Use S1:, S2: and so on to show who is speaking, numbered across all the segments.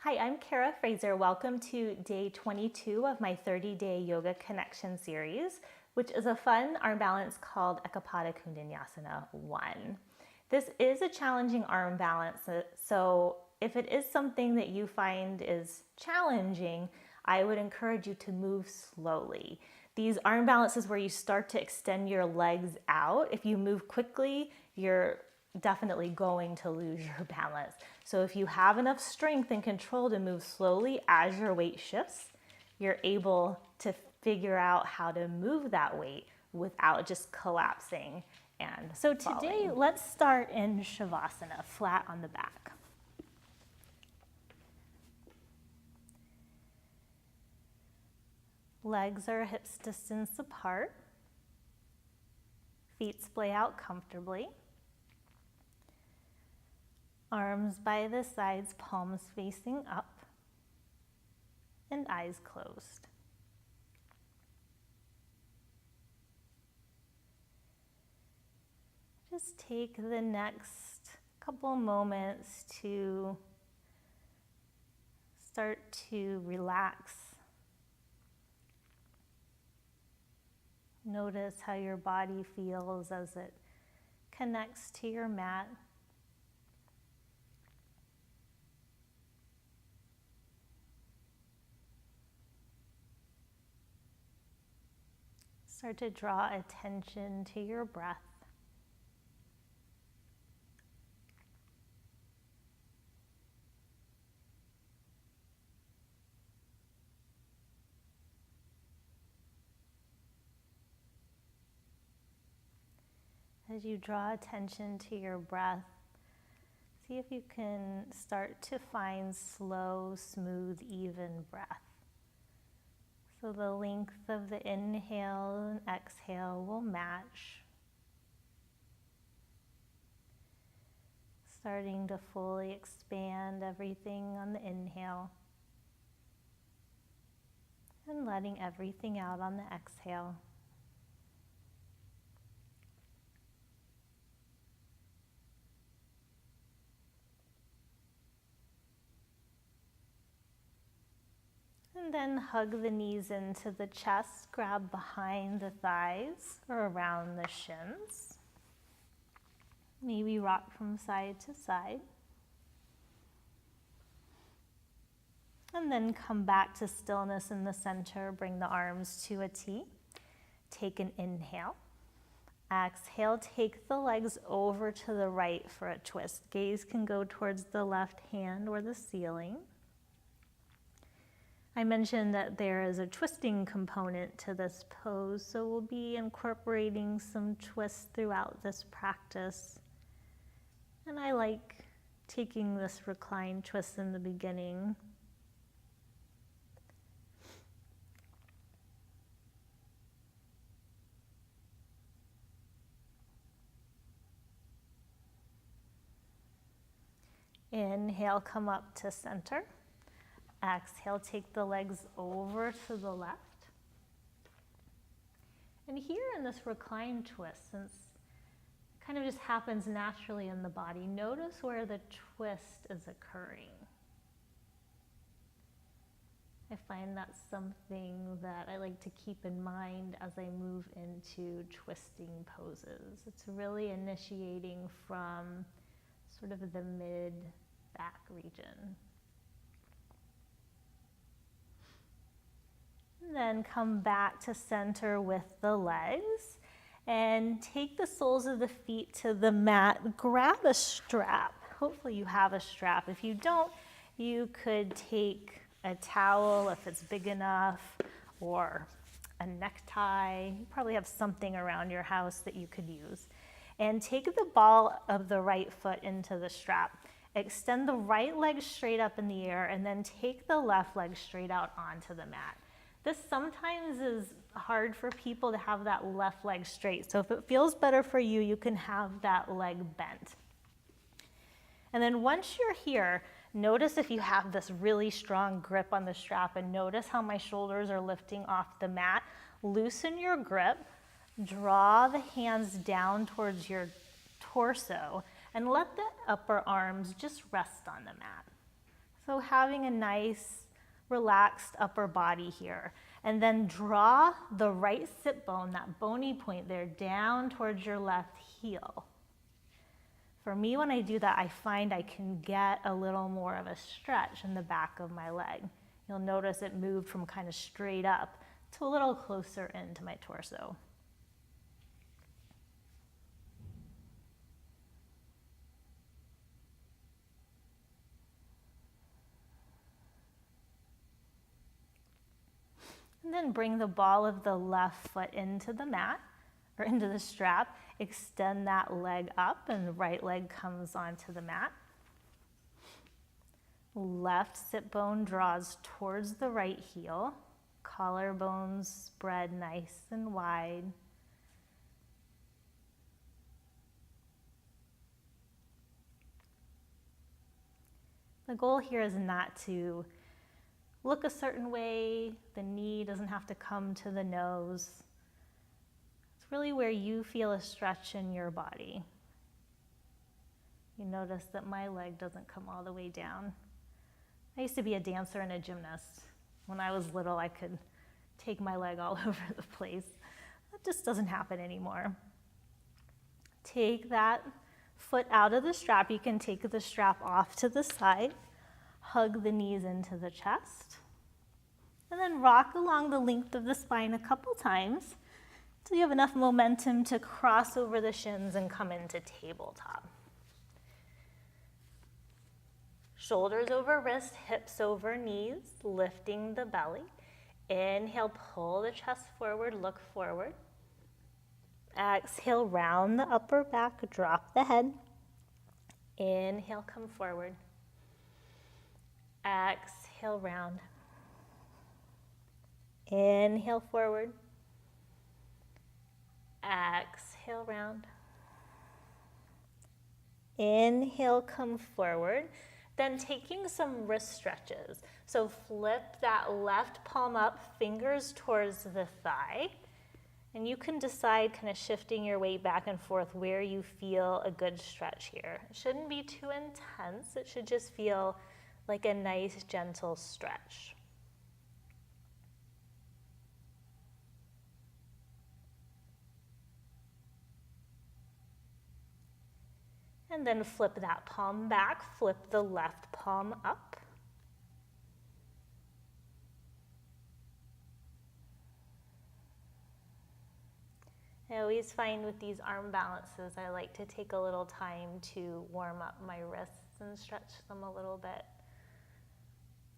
S1: Hi, I'm Cara Fraser. Welcome to day 22 of my 30-day yoga connection series, which is a fun arm balance called Eka Pada Koundinyasana I. This is a challenging arm balance, so if it is something that you find is challenging, I would encourage you to move slowly. These arm balances where you start to extend your legs out, if you move quickly, you're definitely going to lose your balance. So if you have enough strength and control to move slowly as your weight shifts, you're able to figure out how to move that weight without just collapsing and so today, let's start in Shavasana, flat on the back. Legs are hips distance apart. Feet splay out comfortably. Arms by the sides, palms facing up, and eyes closed. Just take the next couple moments to start to relax. Notice how your body feels as it connects to your mat. Start to draw attention to your breath. As you draw attention to your breath, see if you can start to find slow, smooth, even breath. So the length of the inhale and exhale will match. Starting to fully expand everything on the inhale and letting everything out on the exhale. And then hug the knees into the chest, grab behind the thighs or around the shins. Maybe rock from side to side. And then come back to stillness in the center. Bring the arms to a T. Take an inhale. Exhale, take the legs over to the right for a twist. Gaze can go towards the left hand or the ceiling. I mentioned that there is a twisting component to this pose, so we'll be incorporating some twists throughout this practice. And I like taking this reclined twist in the beginning. Inhale, come up to center. Exhale, take the legs over to the left. And here in this reclined twist, since it kind of just happens naturally in the body, notice where the twist is occurring. I find that's something that I like to keep in mind as I move into twisting poses. It's really initiating from sort of the mid-back region. And then come back to center with the legs and take the soles of the feet to the mat. Grab a strap. Hopefully you have a strap. If you don't, you could take a towel if it's big enough, or a necktie. You probably have something around your house that you could use. And take the ball of the right foot into the strap. Extend the right leg straight up in the air and then take the left leg straight out onto the mat. This sometimes is hard for people to have that left leg straight. So if it feels better for you, you can have that leg bent. And then once you're here, notice if you have this really strong grip on the strap, and notice how my shoulders are lifting off the mat. Loosen your grip, draw the hands down towards your torso, and let the upper arms just rest on the mat. So having a nice relaxed upper body here. And then draw the right sit bone, that bony point there, down towards your left heel. For me, when I do that, I find I can get a little more of a stretch in the back of my leg. You'll notice it moved from kind of straight up to a little closer into my torso. And then bring the ball of the left foot into the mat, or into the strap. Extend that leg up and the right leg comes onto the mat. Left sit bone draws towards the right heel. Collarbones spread nice and wide. The goal here is not to look a certain way. The knee doesn't have to come to the nose. It's really where you feel a stretch in your body. You notice that my leg doesn't come all the way down. I used to be a dancer and a gymnast. When I was little, I could take my leg all over the place. That just doesn't happen anymore. Take that foot out of the strap. You can take the strap off to the side. Hug the knees into the chest. And then rock along the length of the spine a couple times until you have enough momentum to cross over the shins and come into tabletop. Shoulders over wrist, hips over knees, lifting the belly. Inhale, pull the chest forward, look forward. Exhale, round the upper back, drop the head. Inhale, come forward. Exhale, round. Inhale, forward. Exhale, round. Inhale, come forward. Then taking some wrist stretches. So flip that left palm up, fingers towards the thigh. And you can decide, kind of shifting your weight back and forth, where you feel a good stretch here. It shouldn't be too intense. It should just feel like a nice, gentle stretch. And then flip that palm back, flip the left palm up. I always find with these arm balances, I like to take a little time to warm up my wrists and stretch them a little bit.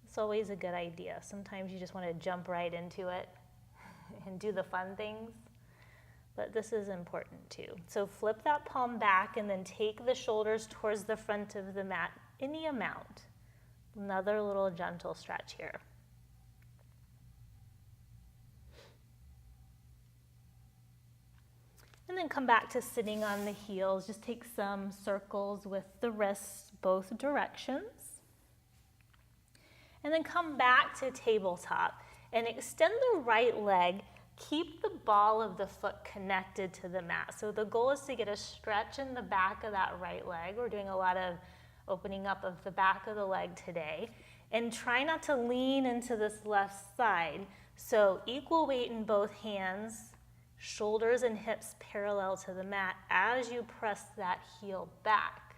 S1: It's always a good idea. Sometimes you just want to jump right into it and do the fun things, but this is important too. So flip that palm back and then take the shoulders towards the front of the mat, any amount. Another little gentle stretch here. And then come back to sitting on the heels. Just take some circles with the wrists both directions. And then come back to tabletop and extend the right leg. Keep the ball of the foot connected to the mat. So the goal is to get a stretch in the back of that right leg. We're doing a lot of opening up of the back of the leg today. And try not to lean into this left side. So equal weight in both hands. Shoulders and hips parallel to the mat as you press that heel back.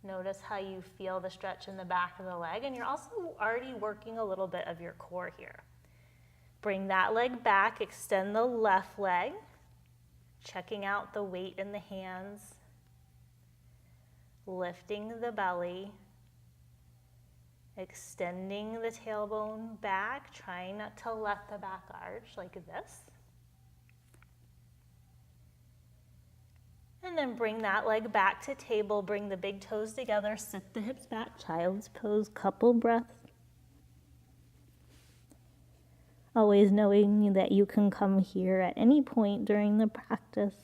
S1: Notice how you feel the stretch in the back of the leg, and you're also already working a little bit of your core here. Bring that leg back, extend the left leg, checking out the weight in the hands, lifting the belly, extending the tailbone back, trying not to let the back arch like this. And then bring that leg back to table, bring the big toes together, sit the hips back, child's pose, couple breaths. Always knowing that you can come here at any point during the practice.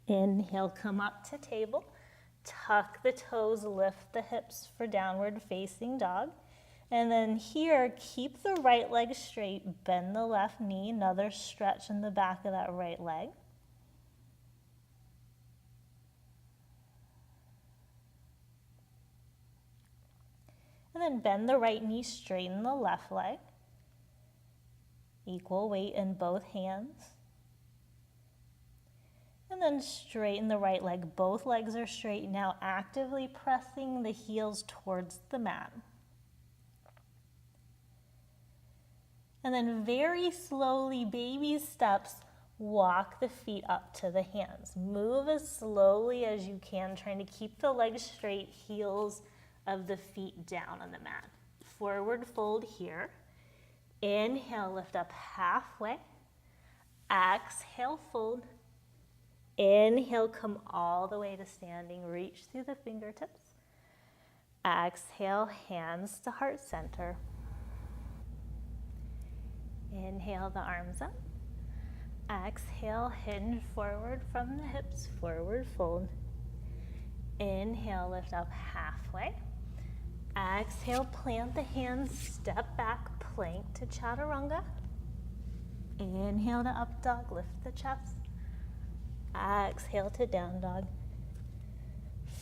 S1: Inhale, come up to table. Tuck the toes, lift the hips for downward facing dog. And then here, keep the right leg straight, bend the left knee, another stretch in the back of that right leg. And then bend the right knee, straighten the left leg. Equal weight in both hands. And then straighten the right leg. Both legs are straight now, actively pressing the heels towards the mat. And then very slowly, baby steps, walk the feet up to the hands. Move as slowly as you can, trying to keep the legs straight, heels of the feet down on the mat. Forward fold here. Inhale, lift up halfway. Exhale, fold. Inhale, come all the way to standing. Reach through the fingertips. Exhale, hands to heart center. Inhale the arms up. Exhale, hinge forward from the hips, forward fold. Inhale, lift up halfway. Exhale, plant the hands, step back, plank to chaturanga. Inhale to up dog, lift the chest. Exhale to down dog.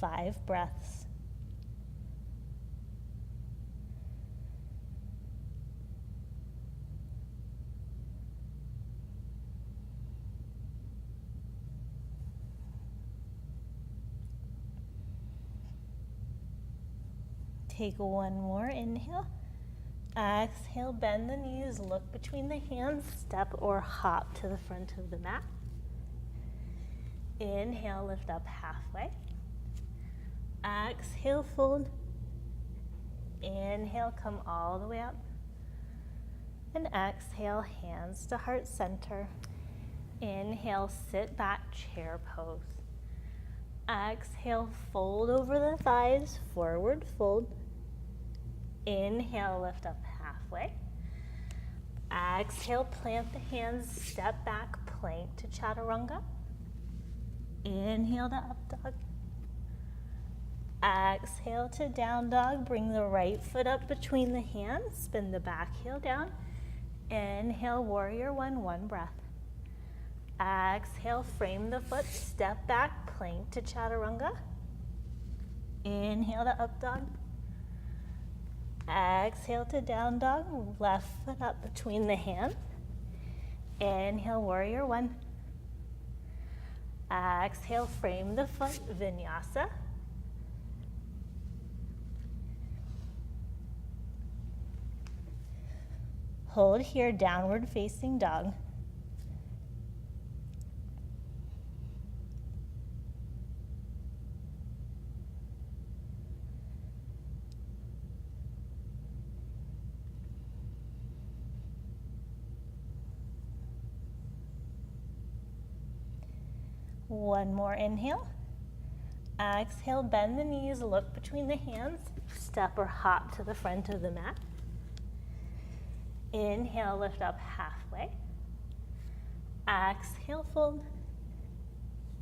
S1: 5 breaths. Take one more inhale. Exhale, bend the knees, look between the hands, step or hop to the front of the mat. Inhale, lift up halfway. Exhale, fold. Inhale, come all the way up. And exhale, hands to heart center. Inhale, sit back, chair pose. Exhale, fold over the thighs, forward fold. Inhale, lift up halfway. Exhale, plant the hands, step back, plank to chaturanga. Inhale to up dog. Exhale to down dog. Bring the right foot up between the hands. Spin the back heel down. Inhale, warrior one, 1 breath. Exhale, frame the foot, step back, plank to chaturanga. Inhale to up dog. Exhale to down dog. Left foot up between the hands. Inhale, warrior one. Exhale, frame the foot, vinyasa. Hold here, downward facing dog. One more inhale. Exhale, bend the knees, look between the hands, step or hop to the front of the mat. Inhale, lift up halfway. Exhale, fold.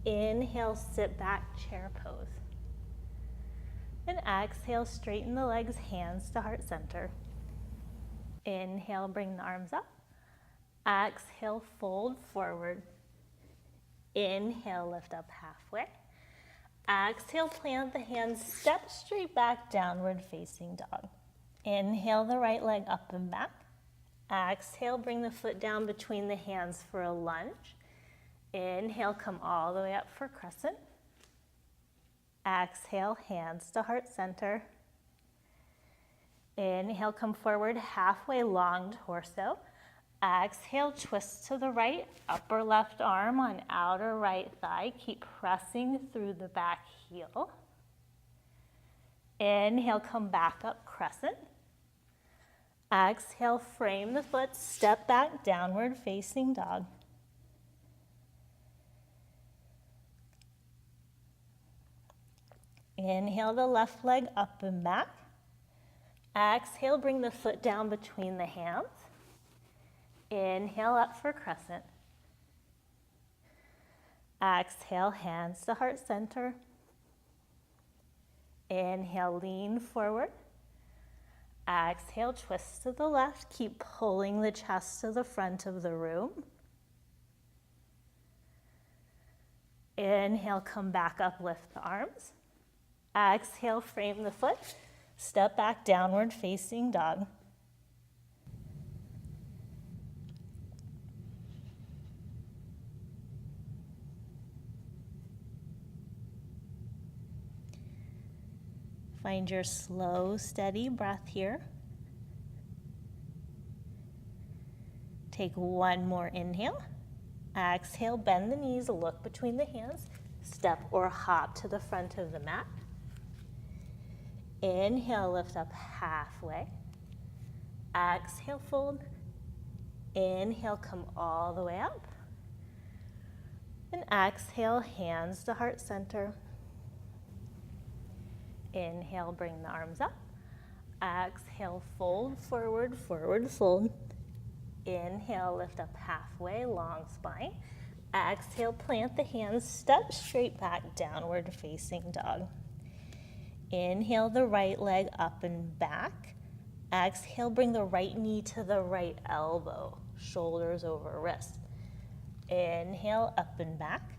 S1: Inhale, sit back, chair pose. And exhale, straighten the legs, hands to heart center. Inhale, bring the arms up. Exhale, fold forward. Inhale, lift up halfway. Exhale, plant the hands, step straight back, downward facing dog. Inhale the right leg up and back. Exhale, bring the foot down between the hands for a lunge. Inhale, come all the way up for crescent. Exhale, hands to heart center. Inhale, come forward, halfway long torso. Exhale, twist to the right, upper left arm on outer right thigh. Keep pressing through the back heel. Inhale, come back up, crescent. Exhale, frame the foot, step back, downward facing dog. Inhale the left leg up and back. Exhale, bring the foot down between the hands. Inhale up for crescent. Exhale, hands to heart center. Inhale, lean forward. Exhale, twist to the left. Keep pulling the chest to the front of the room. Inhale, come back up, lift the arms. Exhale, frame the foot. Step back, downward facing dog. Find your slow, steady breath here. Take one more inhale. Exhale, bend the knees, look between the hands. Step or hop to the front of the mat. Inhale, lift up halfway. Exhale, fold. Inhale, come all the way up. And exhale, hands to heart center. Inhale, bring the arms up. Exhale, fold, forward, forward, fold. Inhale, lift up halfway, long spine. Exhale, plant the hands, step straight back, downward facing dog. Inhale, the right leg up and back. Exhale, bring the right knee to the right elbow, shoulders over wrist. Inhale, up and back.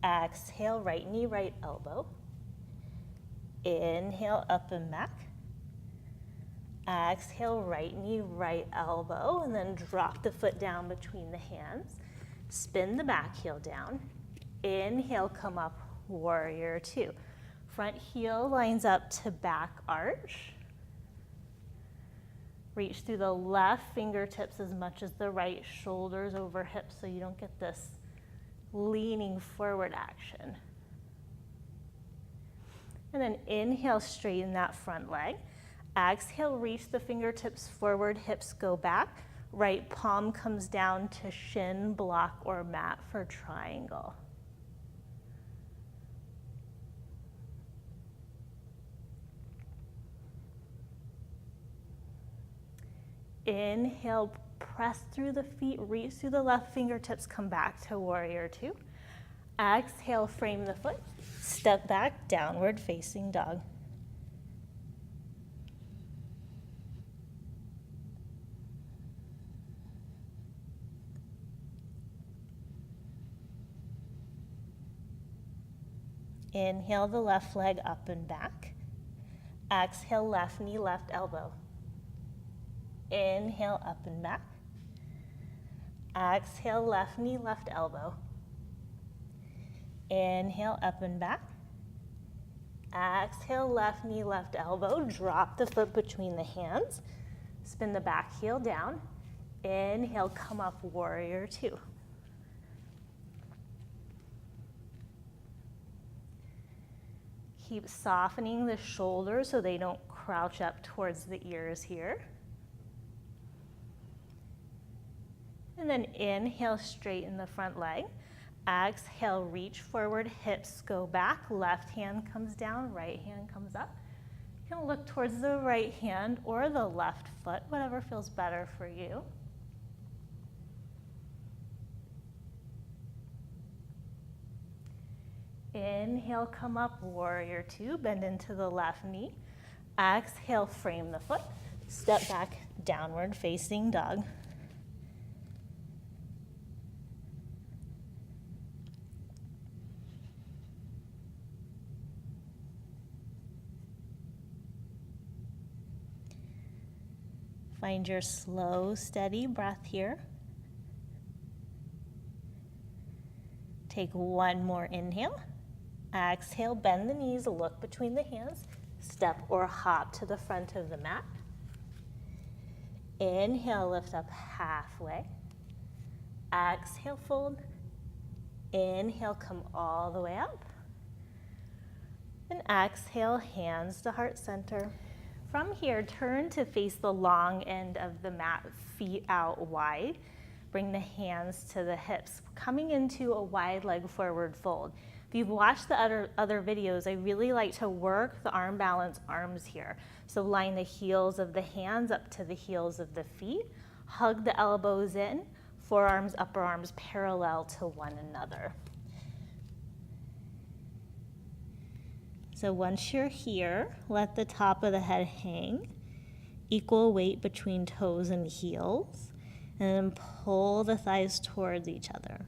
S1: Exhale, right knee, right elbow. Inhale, up and back. Exhale, right knee, right elbow, and then drop the foot down between the hands. Spin the back heel down. Inhale, come up, warrior two. Front heel lines up to back arch. Reach through the left fingertips as much as the right, shoulders over hips so you don't get this leaning forward action. And then inhale, straighten that front leg. Exhale, reach the fingertips forward, hips go back. Right palm comes down to shin, block, or mat for triangle. Inhale, press through the feet, reach through the left fingertips, come back to warrior two. Exhale, frame the foot, step back, downward facing dog. Inhale, the left leg up and back. Exhale, left knee, left elbow. Inhale, up and back. Exhale, left knee, left elbow. Inhale, up and back. Exhale, left knee, left elbow. Drop the foot between the hands. Spin the back heel down. Inhale, come up, warrior two. Keep softening the shoulders so they don't crouch up towards the ears here. And then inhale, straighten the front leg. Exhale, reach forward, hips go back, left hand comes down, right hand comes up. You can look towards the right hand or the left foot, whatever feels better for you. Inhale, come up, warrior two, bend into the left knee. Exhale, frame the foot, step back, downward facing dog. Find your slow, steady breath here. Take one more inhale. Exhale, bend the knees, look between the hands. Step or hop to the front of the mat. Inhale, lift up halfway. Exhale, fold. Inhale, come all the way up. And exhale, hands to heart center. From here, turn to face the long end of the mat, feet out wide. Bring the hands to the hips, coming into a wide leg forward fold. If you've watched the other videos, I really like to work the arm balance arms here. So line the heels of the hands up to the heels of the feet. Hug the elbows in, forearms, upper arms parallel to one another. So once you're here, let the top of the head hang. equal weight between toes and heels, and then pull the thighs towards each other.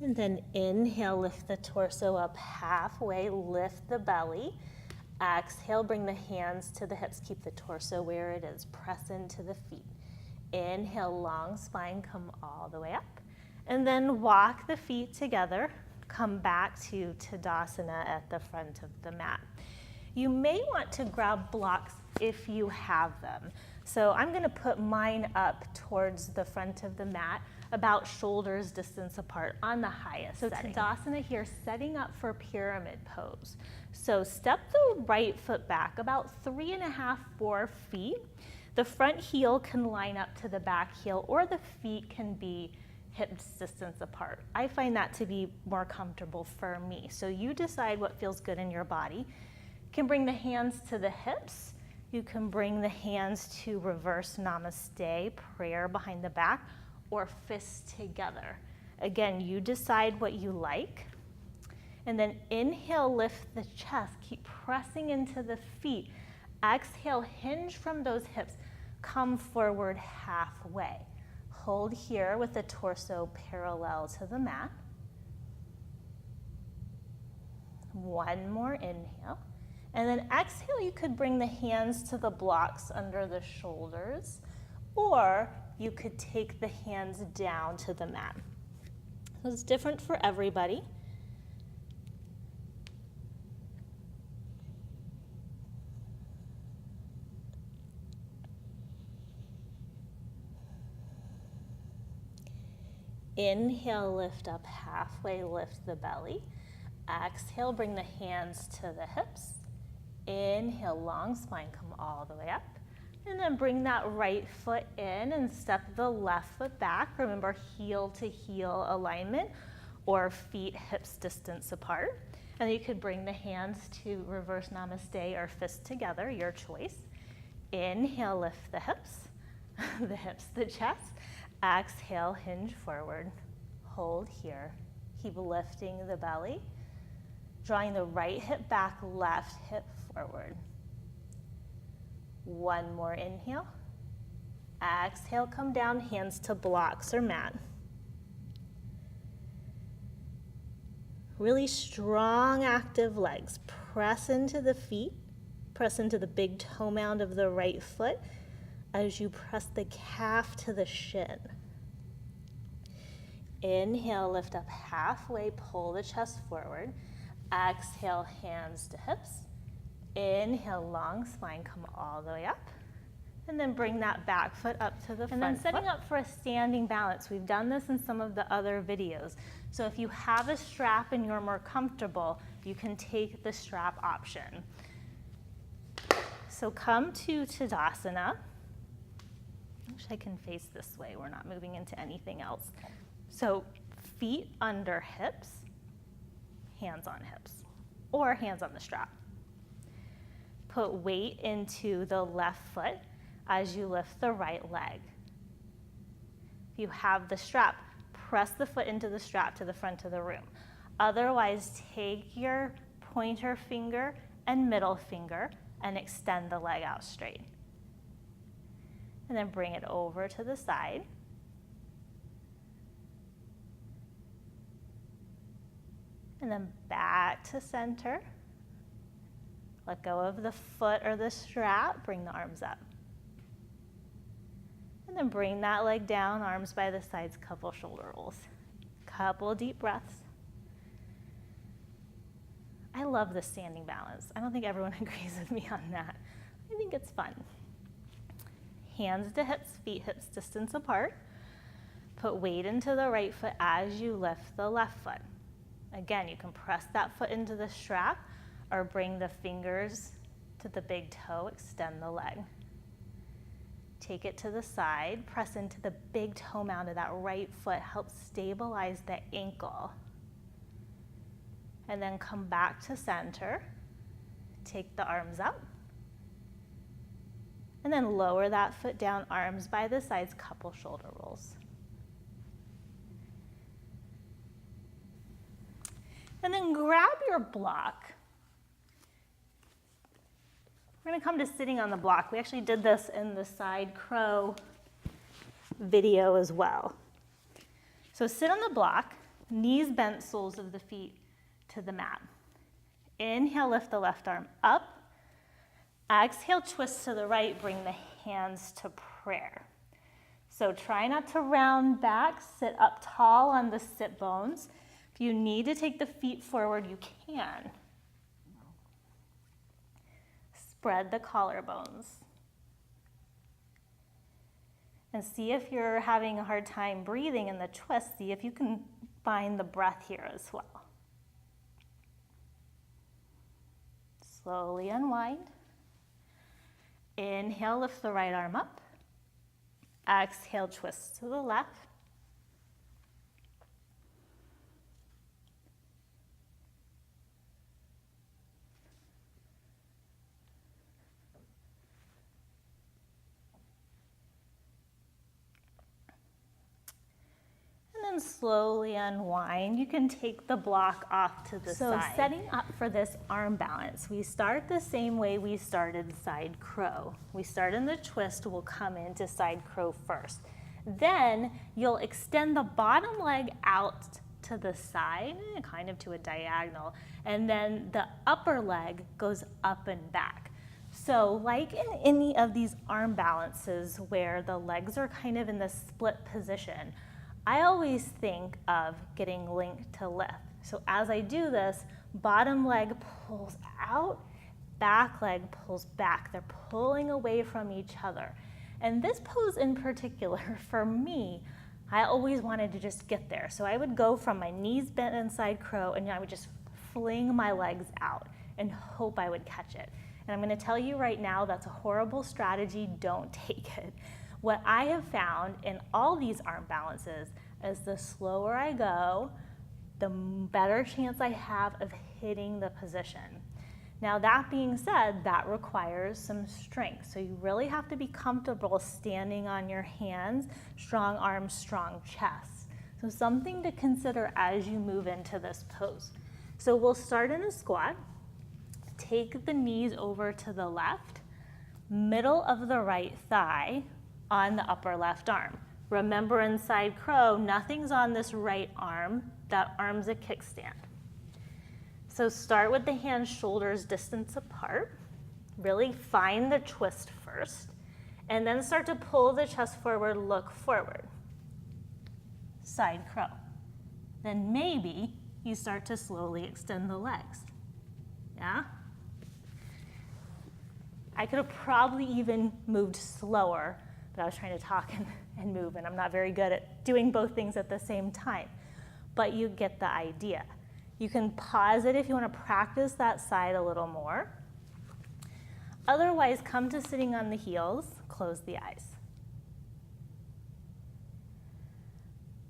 S1: And then inhale, lift the torso up halfway, lift the belly. Exhale, bring the hands to the hips, keep the torso where it is, press into the feet. Inhale, long spine, come all the way up. And then walk the feet together, come back to Tadasana at the front of the mat. You may want to grab blocks if you have them. So I'm gonna put mine up towards the front of the mat, about shoulders distance apart on the highest setting. Tadasana here, setting up for pyramid pose. So step the right foot back about 3.5, 4 feet. The front heel can line up to the back heel, or the feet can be hip distance apart. I find that to be more comfortable for me. So you decide what feels good in your body. You can bring the hands to the hips. You can bring the hands to reverse namaste, prayer behind the back, or fists together. Again, you decide what you like. And then inhale, lift the chest, keep pressing into the feet. Exhale, hinge from those hips, come forward halfway. Hold here with the torso parallel to the mat. One more inhale. And then exhale, you could bring the hands to the blocks under the shoulders, or you could take the hands down to the mat. So it's different for everybody. Inhale, lift up halfway, lift the belly. Exhale, bring the hands to the hips. Inhale, long spine, come all the way up. And then bring that right foot in and step the left foot back. Remember, heel to heel alignment, or feet hips distance apart. And you could bring the hands to reverse namaste or fist together, your choice. Inhale, lift the hips, the chest. Exhale, hinge forward, hold here. Keep lifting the belly, drawing the right hip back, left hip forward. One more inhale. Exhale, come down, hands to blocks or mat. Really strong, active legs. Press into the feet, press into the big toe mound of the right foot as you press the calf to the shin. Inhale, lift up halfway, pull the chest forward. Exhale, hands to hips. Inhale, long spine, come all the way up. And then bring that back foot up to the front. And then setting up for a standing balance. We've done this in some of the other videos. So if you have a strap and you're more comfortable, you can take the strap option. So come to Tadasana. I wish I can face this way. We're not moving into anything else. So feet under hips, hands on hips, or hands on the strap. Put weight into the left foot as you lift the right leg. If you have the strap, press the foot into the strap to the front of the room. Otherwise, take your pointer finger and middle finger and extend the leg out straight. And then bring it over to the side. And then back to center. Let go of the foot or the strap, bring the arms up. And then bring that leg down, arms by the sides, couple shoulder rolls. Couple deep breaths. I love the standing balance. I don't think everyone agrees with me on that. I think it's fun. Hands to hips, feet hips distance apart. Put weight into the right foot as you lift the left foot. Again, you can press that foot into the strap or bring the fingers to the big toe, extend the leg. Take it to the side, press into the big toe mound of that right foot, help stabilize the ankle. And then come back to center, take the arms up, and then lower that foot down, arms by the sides, couple shoulder rolls. And then grab your block. We're gonna come to sitting on the block. We actually did this in the side crow video as well. So sit on the block, knees bent, soles of the feet to the mat. Inhale, lift the left arm up. Exhale, twist to the right, bring the hands to prayer. So try not to round back, sit up tall on the sit bones. If you need to take the feet forward, you can. Spread the collarbones. And see if you're having a hard time breathing in the twist, see if you can find the breath here as well. Slowly unwind. Inhale, lift the right arm up. Exhale, twist to the left. And slowly unwind. You can take the block off to the side. So setting up for this arm balance, we start the same way we started side crow. We start in the twist, we'll come into side crow first. Then you'll extend the bottom leg out to the side, kind of to a diagonal, and then the upper leg goes up and back. So like in any of these arm balances where the legs are kind of in the split position, I always think of getting linked to lift. So as I do this, bottom leg pulls out, back leg pulls back. They're pulling away from each other. And this pose in particular, for me, I always wanted to just get there. So I would go from my knees bent in side crow, and I would just fling my legs out and hope I would catch it. And I'm gonna tell you right now, that's a horrible strategy, don't take it. What I have found in all these arm balances is the slower I go, the better chance I have of hitting the position. Now that being said, that requires some strength. So you really have to be comfortable standing on your hands, strong arms, strong chest. So something to consider as you move into this pose. So we'll start in a squat. Take the knees over to the left, middle of the right thigh, on the upper left arm. Remember in side crow, nothing's on this right arm. That arm's a kickstand. So start with the hands shoulders distance apart. Really find the twist first. And then start to pull the chest forward, look forward. Side crow. Then maybe you start to slowly extend the legs. Yeah? I could have probably even moved slower, but I was trying to talk and move, and I'm not very good at doing both things at the same time. But you get the idea. You can pause it if you want to practice that side a little more. Otherwise, come to sitting on the heels, close the eyes.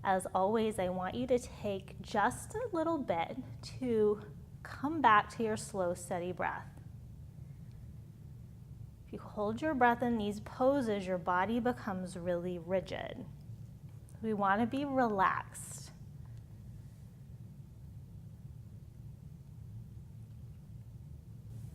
S1: As always, I want you to take just a little bit to come back to your slow, steady breath. If you hold your breath in these poses, your body becomes really rigid. We want to be relaxed.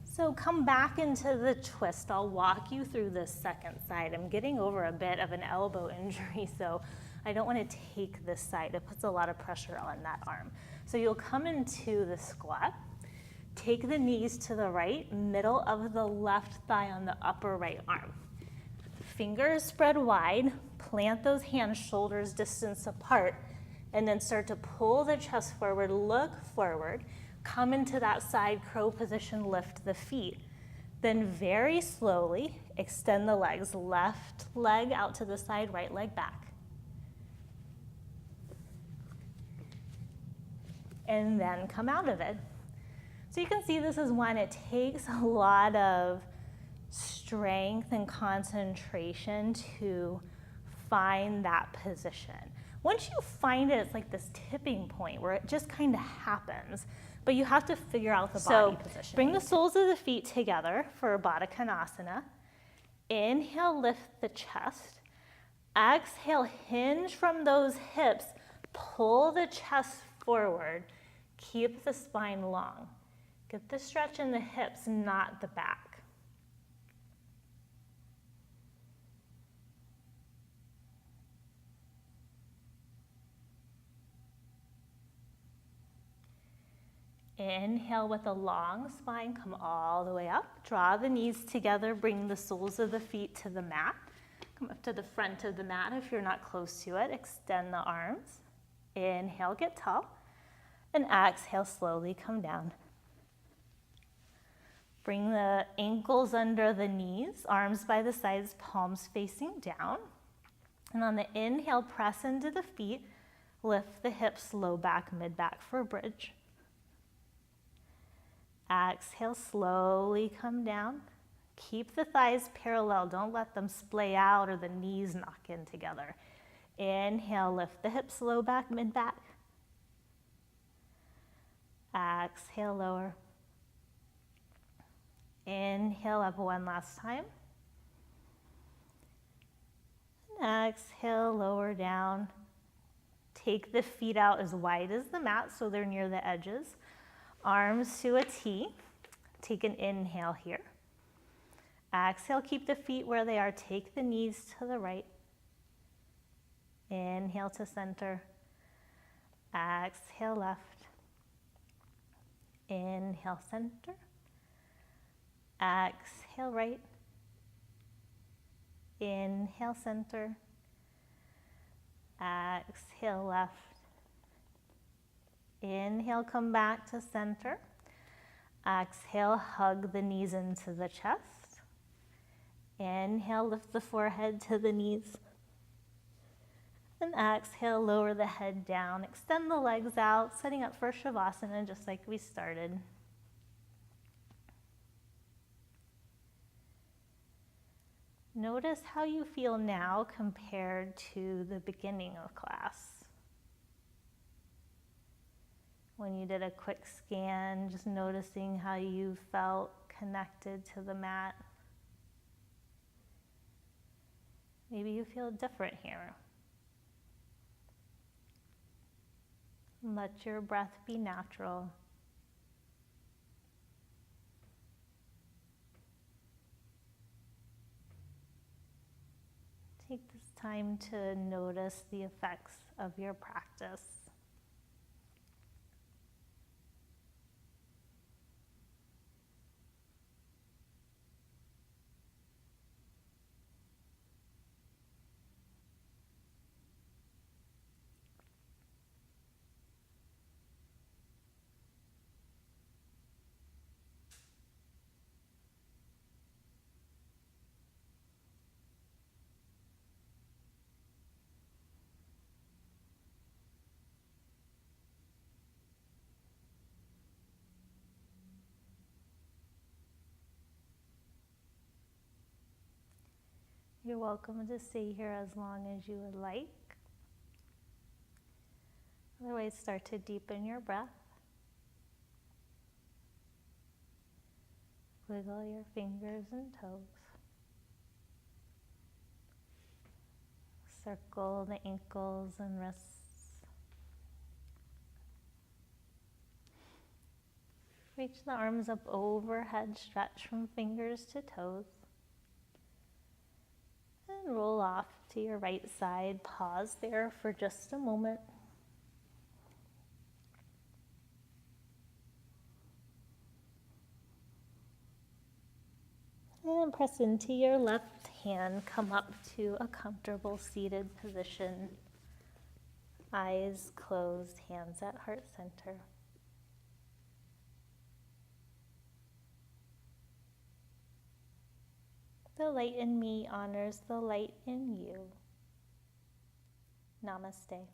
S1: So come back into the twist. I'll walk you through this second side. I'm getting over a bit of an elbow injury, so I don't want to take this side. It puts a lot of pressure on that arm. So you'll come into the squat. Take the knees to the right, middle of the left thigh on the upper right arm. Fingers spread wide, plant those hands shoulders distance apart, and then start to pull the chest forward, look forward, come into that side crow position, lift the feet. Then very slowly extend the legs, left leg out to the side, right leg back. And then come out of it. So you can see this is one, it takes a lot of strength and concentration to find that position. Once you find it, it's like this tipping point where it just kind of happens, but you have to figure out the body position. Bring the soles of the feet together for Pada Koundinyasana. Inhale, lift the chest. Exhale, hinge from those hips, pull the chest forward. Keep the spine long. Get the stretch in the hips, not the back. Inhale with a long spine, come all the way up. Draw the knees together, bring the soles of the feet to the mat. Come up to the front of the mat if you're not close to it. Extend the arms. Inhale, get tall. And exhale, slowly come down. Bring the ankles under the knees, arms by the sides, palms facing down. And on the inhale, press into the feet. Lift the hips, low back, mid back for a bridge. Exhale, slowly come down. Keep the thighs parallel. Don't let them splay out or the knees knock in together. Inhale, lift the hips, low back, mid back. Exhale, lower. Inhale, up one last time. And exhale, lower down. Take the feet out as wide as the mat so they're near the edges. Arms to a T. Take an inhale here. Exhale, keep the feet where they are. Take the knees to the right. Inhale to center. Exhale, left. Inhale, center. Exhale, right. Inhale, center. Exhale, left. Inhale, come back to center. Exhale, hug the knees into the chest. Inhale, lift the forehead to the knees. And exhale, lower the head down. Extend the legs out, setting up for Shavasana just like we started. Notice how you feel now compared to the beginning of class. When you did a quick scan, just noticing how you felt connected to the mat. Maybe you feel different here. Let your breath be natural. Take this time to notice the effects of your practice. You're welcome to stay here as long as you would like. Otherwise, start to deepen your breath. Wiggle your fingers and toes. Circle the ankles and wrists. Reach the arms up overhead, stretch from fingers to toes. And roll off to your right side. Pause there for just a moment. And press into your left hand. Come up to a comfortable seated position. Eyes closed, hands at heart center. The light in me honors the light in you. Namaste.